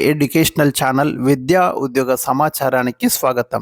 Educational channel విద్యా ఉద్యోగ సమాచారానికి స్వాగతం.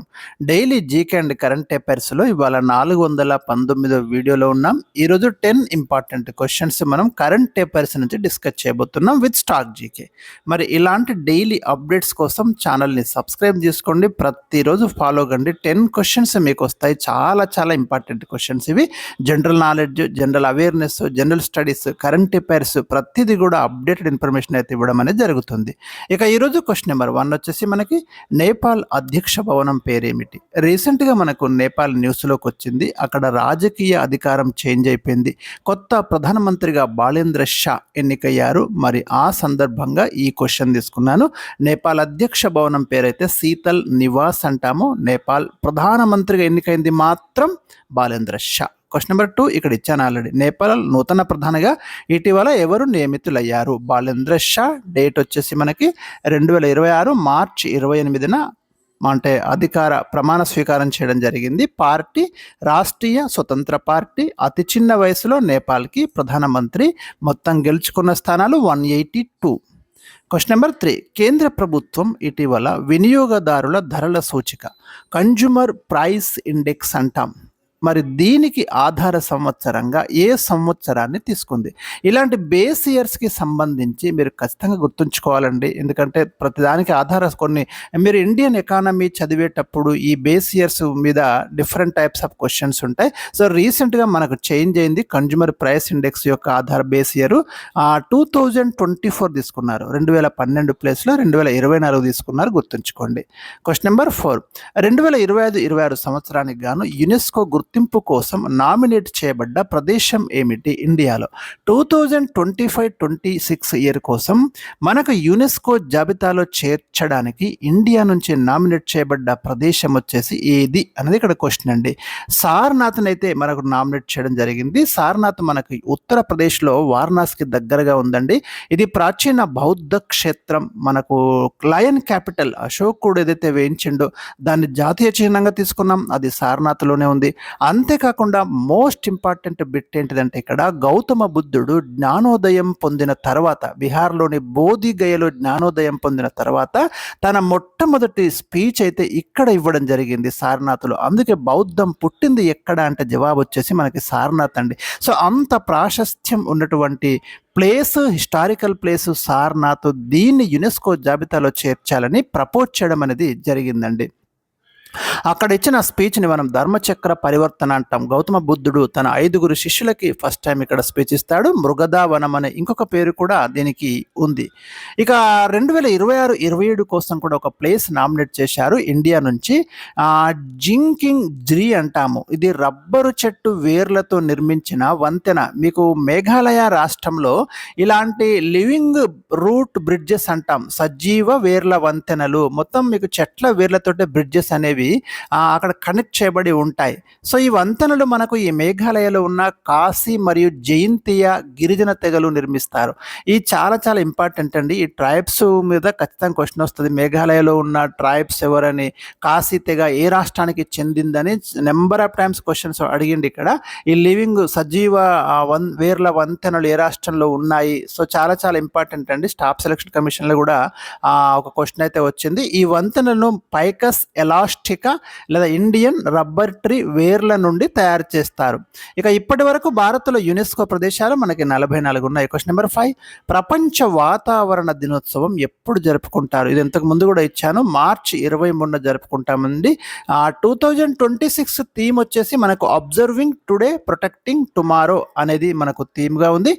డైలీ జీకే అండ్ కరెంట్ అఫైర్స్లో ఇవాళ 419 వీడియోలో ఉన్నాం. ఈరోజు 10 ఇంపార్టెంట్ క్వశ్చన్స్ మనం కరెంట్ అఫైర్స్ నుంచి డిస్కస్ చేయబోతున్నాం విత్ స్టాక్ జీకే. మరి ఇలాంటి డైలీ అప్డేట్స్ కోసం ఛానల్ని సబ్స్క్రైబ్ చేసుకోండి, ప్రతిరోజు ఫాలో కండి. 10 క్వశ్చన్స్ మీకు వస్తాయి. చాలా ఇంపార్టెంట్ క్వశ్చన్స్ ఇవి. General knowledge, general awareness, general studies, current affairs ప్రతిదీ కూడా అప్డేటెడ్ ఇన్ఫర్మేషన్ అయితే ఇవ్వడం అనేది జరుగుతుంది. ఇక ఈరోజు క్వశ్చన్ నెంబర్ 1 వచ్చేసి మనకి నేపాల్ అధ్యక్ష భవనం పేరేమిటి? రీసెంట్గా మనకు నేపాల్ న్యూస్లోకి వచ్చింది. అక్కడ రాజకీయ అధికారం చేంజ్ అయిపోయింది. కొత్త ప్రధానమంత్రిగా బాలేంద్ర షా ఎన్నికయ్యారు. మరి ఆ సందర్భంగా ఈ క్వశ్చన్ తీసుకున్నాను. నేపాల్ అధ్యక్ష భవనం పేరైతే శీతల్ నివాస్ అంటాము. నేపాల్ ప్రధానమంత్రిగా ఎన్నికైంది మాత్రం బాలేంద్ర షా. క్వశ్చన్ నెంబర్ 2 ఇక్కడ ఇచ్చాను ఆల్రెడీ. నేపాల్ నూతన ప్రధానిగా ఇటీవల ఎవరు నియమితులయ్యారు? బాలేంద్ర షా. డేట్ వచ్చేసి మనకి 2026 మార్చి 28న అంటే అధికార ప్రమాణ స్వీకారం చేయడం జరిగింది. పార్టీ రాష్ట్రీయ స్వతంత్ర పార్టీ. అతి చిన్న వయసులో నేపాల్కి ప్రధానమంత్రి. మొత్తం గెలుచుకున్న స్థానాలు 182. క్వశ్చన్ నెంబర్ 3 కేంద్ర ప్రభుత్వం ఇటీవల వినియోగదారుల ధరల సూచిక కన్జ్యూమర్ ప్రైస్ ఇండెక్స్ అంటాం. మరి దీనికి ఆధార సంవత్సరంగా ఏ సంవత్సరాన్ని తీసుకుంది? ఇలాంటి బేస్ ఇయర్స్కి సంబంధించి మీరు ఖచ్చితంగా గుర్తుంచుకోవాలండి. ఎందుకంటే ప్రతిదానికి ఆధార కొన్ని మీరు ఇండియన్ ఎకానమీ చదివేటప్పుడు ఈ బేస్ ఇయర్స్ మీద డిఫరెంట్ టైప్స్ ఆఫ్ క్వశ్చన్స్ ఉంటాయి. సో రీసెంట్గా మనకు చేంజ్ అయింది. కన్జ్యూమర్ ప్రైస్ ఇండెక్స్ యొక్క ఆధార బేస్ ఇయర్ 2024 తీసుకున్నారు. 2012 ప్లేస్లో 2024 తీసుకున్నారు, గుర్తుంచుకోండి. క్వశ్చన్ నెంబర్ 4 2025-26 సంవత్సరానికి గాను యునెస్కో గుర్తింపు కోసం నామినేట్ చేయబడ్డ ప్రదేశం ఏమిటి ఇండియాలో? 2025-26 ఇయర్ కోసం మనకు యునెస్కో జాబితాలో చేర్చడానికి ఇండియా నుంచి నామినేట్ చేయబడ్డ ప్రదేశం వచ్చేసి ఏది అనేది ఇక్కడ క్వశ్చన్ అండి. సారనాథ్ని అయితే మనకు నామినేట్ చేయడం జరిగింది. సారనాథ్ మనకు ఉత్తరప్రదేశ్లో వారణాసికి దగ్గరగా ఉందండి. ఇది ప్రాచీన బౌద్ధ క్షేత్రం. మనకు లయన్ క్యాపిటల్ అశోకుడు ఏదైతే వేయించిండో దాన్ని జాతీయ చిహ్నంగా తీసుకున్నాం, అది సారనాథ్లోనే ఉంది. అంతేకాకుండా మోస్ట్ ఇంపార్టెంట్ బిట్ ఏంటిదంటే ఇక్కడ గౌతమ బుద్ధుడు జ్ఞానోదయం పొందిన తర్వాత, బీహార్లోని బోధిగయలో జ్ఞానోదయం పొందిన తర్వాత తన మొట్టమొదటి స్పీచ్ అయితే ఇక్కడ ఇవ్వడం జరిగింది సారనాథ్లో. అందుకే బౌద్ధం పుట్టింది ఎక్కడ అంటే జవాబు వచ్చేసి మనకి సారనాథ్ అండి. సో అంత ప్రాశస్త్యం ఉన్నటువంటి ప్లేస్, హిస్టారికల్ ప్లేస్ సారనాథ్. దీన్ని యునెస్కో జాబితాలో చేర్చాలని ప్రపోజ్ చేయడం అనేది జరిగిందండి. అక్కడ ఇచ్చిన స్పీచ్ని మనం ధర్మచక్ర పరివర్తన అంటాం. గౌతమ బుద్ధుడు తన 5 శిష్యులకి ఫస్ట్ టైం ఇక్కడ స్పీచ్ ఇస్తాడు. మృగదావనం అనే ఇంకొక పేరు కూడా దీనికి ఉంది. ఇక 2026-27 కోసం కూడా ఒక ప్లేస్ నామినేట్ చేశారు ఇండియా నుంచి. జింకింగ్ జ్రీ అంటాము. ఇది రబ్బరు చెట్టు వేర్లతో నిర్మించిన వంతెన. మీకు మేఘాలయ రాష్ట్రంలో ఇలాంటి లివింగ్ రూట్ బ్రిడ్జెస్ అంటాం, సజీవ వేర్ల వంతెనలు. మొత్తం మీకు చెట్ల వేర్లతోటి బ్రిడ్జెస్ అనేవి అక్కడ కనెక్ట్ చేయబడి ఉంటాయి. సో ఈ వంతెనలు మనకు ఈ మేఘాలయలో ఉన్న కాశీ మరియు జయంతియా గిరిజన తెగలు నిర్మిస్తారు. ఈ చాలా ఇంపార్టెంట్ అండి. ఈ ట్రైబ్స్ మీద ఖచ్చితంగా క్వశ్చన్ వస్తుంది. మేఘాలయలో ఉన్న ట్రైబ్స్ ఎవరని, కాశీ తెగ ఏ రాష్ట్రానికి చెందిందని నెంబర్ ఆఫ్ టైమ్స్ క్వశ్చన్స్ అడిగింది ఇక్కడ. ఈ లివింగ్ సజీవ వేర్ల వంతెనలు ఏ రాష్ట్రంలో ఉన్నాయి? సో చాలా ఇంపార్టెంట్ అండి. స్టాఫ్ సెలక్షన్ కమిషన్లో కూడా ఒక క్వశ్చన్ అయితే వచ్చింది. ఈ వంతెనలను పైకస్ ఎలాస్టిక్ లేదా ఇండియన్ రబ్బర్ ట్రీ వేర్ల నుండి తయారు చేస్తారు. ఇక ఇప్పటి వరకు భారత్లో యునెస్కో ప్రదేశాలు మనకి 44 ఉన్నాయి. క్వశ్చన్ నెంబర్ 5 ప్రపంచ వాతావరణ దినోత్సవం ఎప్పుడు జరుపుకుంటారు? ఇది ఇంతకు ముందు కూడా ఇచ్చాను, మార్చి 23న జరుపుకుంటామండి. 2026 థీమ్ వచ్చేసి మనకు అబ్జర్వింగ్ టుడే ప్రొటెక్టింగ్ టుమారో అనేది మనకు థీమ్గా ఉంది.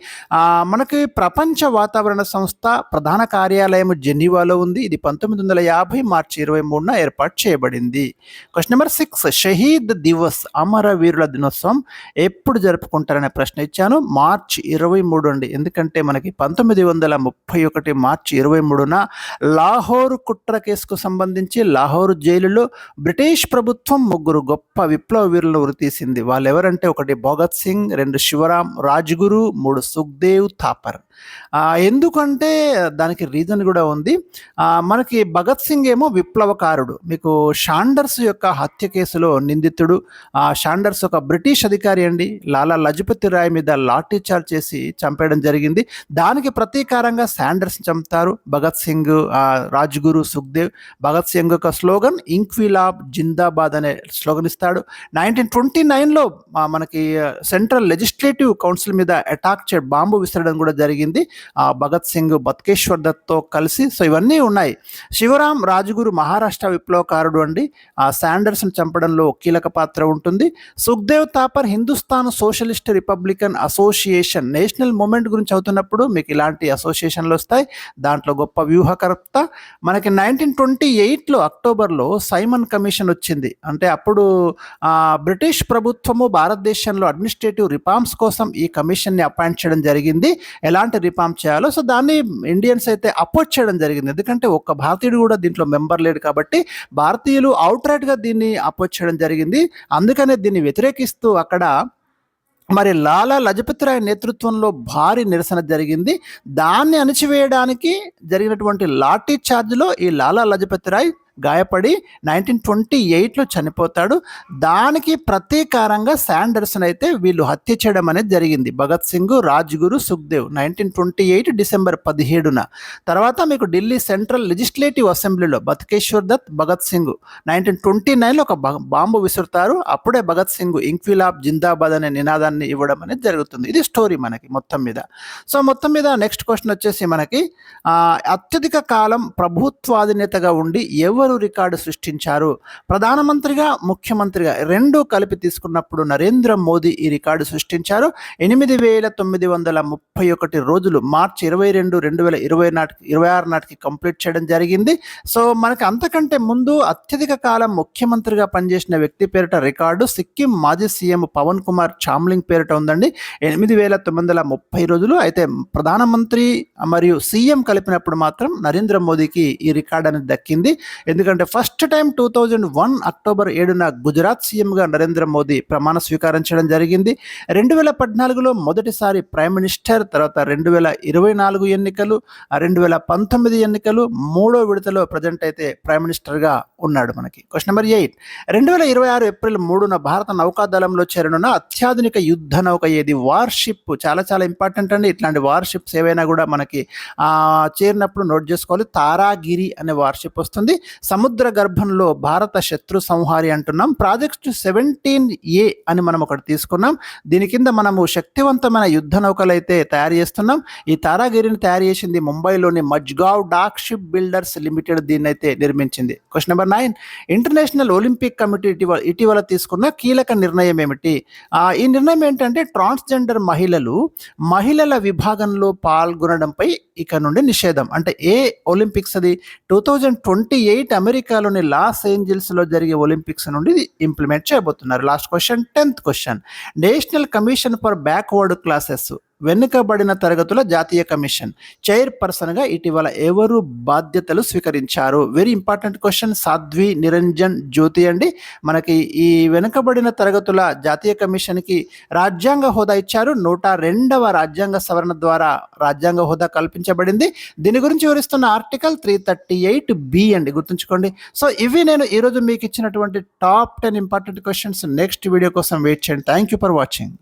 మనకి ప్రపంచ వాతావరణ సంస్థ ప్రధాన కార్యాలయం జెనీవాలో ఉంది. ఇది 1950 మార్చి 23న ఏర్పాటు చేయబడింది. క్వశ్చన్ నెంబర్ 6 షహీద్ దివస్ అమరవీరుల దినోత్సవం ఎప్పుడు జరుపుకుంటారనే ప్రశ్న ఇచ్చాను. మార్చి 23 అండి. ఎందుకంటే మనకి 1931 మార్చి 23న లాహోర్ కుట్ర కేసుకు సంబంధించి లాహోర్ జైలులో బ్రిటిష్ ప్రభుత్వం 3 గొప్ప విప్లవ వీరులను ఉరితీసింది. వాళ్ళు ఎవరంటే 1 భగత్ సింగ్, 2 శివరాం రాజ్గురు, 3 సుఖ్దేవ్ థాపర్. ఎందుకంటే దానికి రీజన్ కూడా ఉంది. మనకి భగత్ సింగ్ ఏమో విప్లవకారుడు. మీకు షాండర్స్ యొక్క హత్య కేసులో నిందితుడు. షాండర్స్ ఒక బ్రిటిష్ అధికారి అండి. లాలా లజపతి రాయ్ మీద లాఠీ చార్జ్ చేసి చంపేయడం జరిగింది. దానికి ప్రతీకారంగా శాండర్స్ చంపుతారు. భగత్ సింగ్, రాజ్గురు, సుఖ్దేవ్. భగత్ సింగ్ యొక్క స్లోగన్ ఇంక్విలాబ్ జిందాబాద్ అనే స్లోగన్ ఇస్తాడు. 1929లో మనకి సెంట్రల్ లెజిస్లేటివ్ కౌన్సిల్ మీద అటాక్ బాంబు విసరడం కూడా జరిగింది భగత్ సింగ్ బతుకేశ్వర్ దత్తో కలిసి. సో ఇవన్నీ ఉన్నాయి. శివరాం రాజ్గురు మహారాష్ట్ర విప్లవకారుడు అండి. శాండర్స్ను చంపడంలో కీలక పాత్ర ఉంటుంది. Sukhdev Thapar Hindustan socialist Republican association national movement గురించి అవుతున్నప్పుడు మీకు ఇలాంటి అసోసియేషన్లు వస్తాయి. దాంట్లో గొప్ప వ్యూహకర్త. మనకి 1928లో అక్టోబర్లో సైమన్ కమిషన్ వచ్చింది. అంటే అప్పుడు బ్రిటిష్ ప్రభుత్వము భారతదేశంలో అడ్మినిస్ట్రేటివ్ రిఫార్మ్స్ కోసం ఈ కమిషన్ని అపాయింట్ చేయడం జరిగింది. ఎలాంటి రిఫార్మ్ చేయాలో. సో దాన్ని ఇండియన్స్ అయితే అపోజ్ చేయడం జరిగింది. ఎందుకంటే ఒక్క భారతీయుడు కూడా దీంట్లో మెంబర్ లేడు కాబట్టి భారతీయులు అవుట్ రైట్గా దీన్ని అపోజ్ చేయడం జరిగింది. అందుకనే దీన్ని వ్యతిరేకిస్తూ అక్కడ మరి లాలా లజపతి రాయ్ నేతృత్వంలో భారీ నిరసన జరిగింది. దాన్ని అణిచివేయడానికి జరిగినటువంటి లాఠీ చార్జ్లో ఈ లాలా లజపతి రాయ్ గాయపడి 1928లో చనిపోతాడు. దానికి ప్రతీకారంగా శాండర్స్ని అయితే వీళ్ళు హత్య చేయడం అనేది జరిగింది. భగత్ సింగ్, రాజ్గురు, సుఖ్దేవ్ 1928 డిసెంబర్ 17న. తర్వాత మీకు ఢిల్లీ సెంట్రల్ లెజిస్లేటివ్ అసెంబ్లీలో బతుకేశ్వర్ దత్, భగత్ సింగ్ 1929లో ఒక బాంబు విసురుతారు. అప్పుడే భగత్ సింగ్ ఇంక్విలాబ్ జిందాబాద్ అనే నినాదాన్ని ఇవ్వడం అనేది జరుగుతుంది. ఇది స్టోరీ మనకి మొత్తం మీద. సో మొత్తం మీద నెక్స్ట్ క్వశ్చన్ వచ్చేసి మనకి అత్యధిక కాలం ప్రభుత్వాధినేతగా ఉండి ఎవరు రికార్డు సృష్టించారు? ప్రధానమంత్రిగా, ముఖ్యమంత్రిగా రెండు కలిపి తీసుకున్నప్పుడు నరేంద్ర మోదీ ఈ రికార్డు సృష్టించారు. 8,931 రోజులు మార్చి 22, 2026 నాటికి కంప్లీట్ చేయడం జరిగింది. సో మనకి అంతకంటే ముందు అత్యధిక కాలం ముఖ్యమంత్రిగా పనిచేసిన వ్యక్తి పేరిట రికార్డు సిక్కిం మాజీ సీఎం పవన్ కుమార్ చామ్లింగ్ పేరిట ఉందండి. 8,930 రోజులు. అయితే ప్రధానమంత్రి మరియు సీఎం కలిపినప్పుడు మాత్రం నరేంద్ర మోదీకి ఈ రికార్డు అనేది దక్కింది. ఎందుకంటే ఫస్ట్ టైం 2001 అక్టోబర్ 7న గుజరాత్ సీఎంగా నరేంద్ర మోదీ ప్రమాణ స్వీకారం చేయడం జరిగింది. 2014లో మొదటిసారి ప్రైమ్ మినిస్టర్, తర్వాత 2024 ఎన్నికలు, 2019 ఎన్నికలు, మూడో విడతలో ప్రజెంట్ అయితే ప్రైమ్ మినిస్టర్గా ఉన్నాడు. మనకి క్వశ్చన్ నెంబర్ 8. 2026 ఏప్రిల్ 3న భారత నౌకాదళంలో చేరనున్న అత్యాధునిక యుద్ధ నౌక ఏది? వార్షిప్. చాలా చాలా ఇంపార్టెంట్ అండి. ఇట్లాంటి వార్షిప్స్ ఏవైనా కూడా మనకి చేరినప్పుడు నోట్ చేసుకోవాలి. తారాగిరి అనే వార్షిప్ వస్తుంది. సముద్ర గర్భంలో భారత శత్రు సంహారి అంటున్నాం. ప్రాజెక్ట్ 17A అని మనం ఒకటి తీసుకున్నాం. దీని కింద మనము శక్తివంతమైన యుద్ధ నౌకలు అయితే తయారు చేస్తున్నాం. ఈ తారాగిరిని తయారు చేసింది ముంబైలోని Mazagon Dock Ship Builders Limited దీన్ని అయితే నిర్మించింది. Question number 9. International Olympic Committee ఇటీవల తీసుకున్న కీలక నిర్ణయం ఏమిటి? ఈ నిర్ణయం ఏంటంటే ట్రాన్స్జెండర్ మహిళల విభాగంలో పాల్గొనడంపై ఇక నుండి నిషేధం. అంటే ఏ ఒలింపిక్స్ అది? 2028 అమెరికాలోని లాస్ ఏంజల్స్లో జరిగే ఒలింపిక్స్ నుండి ఇంప్లిమెంట్ చేయబోతున్నారు. Last question, 10th question. National commission for backward classes, వెనుకబడిన తరగతుల జాతీయ కమిషన్ చైర్పర్సన్గా ఇటీవల ఎవరు బాధ్యతలు స్వీకరించారు? Very important question. Sadhvi Niranjan Jyoti అండి. మనకి ఈ వెనుకబడిన తరగతుల జాతీయ కమిషన్కి రాజ్యాంగ హోదా ఇచ్చారు. 102వ రాజ్యాంగ సవరణ ద్వారా రాజ్యాంగ హోదా కల్పించబడింది. దీని గురించి వివరిస్తున్న ఆర్టికల్ 338B అండి, గుర్తుంచుకోండి. సో ఇవి నేను ఈరోజు మీకు ఇచ్చినటువంటి top 10 important questions. Next video కోసం వెయిట్ చేయండి. Thank you for watching.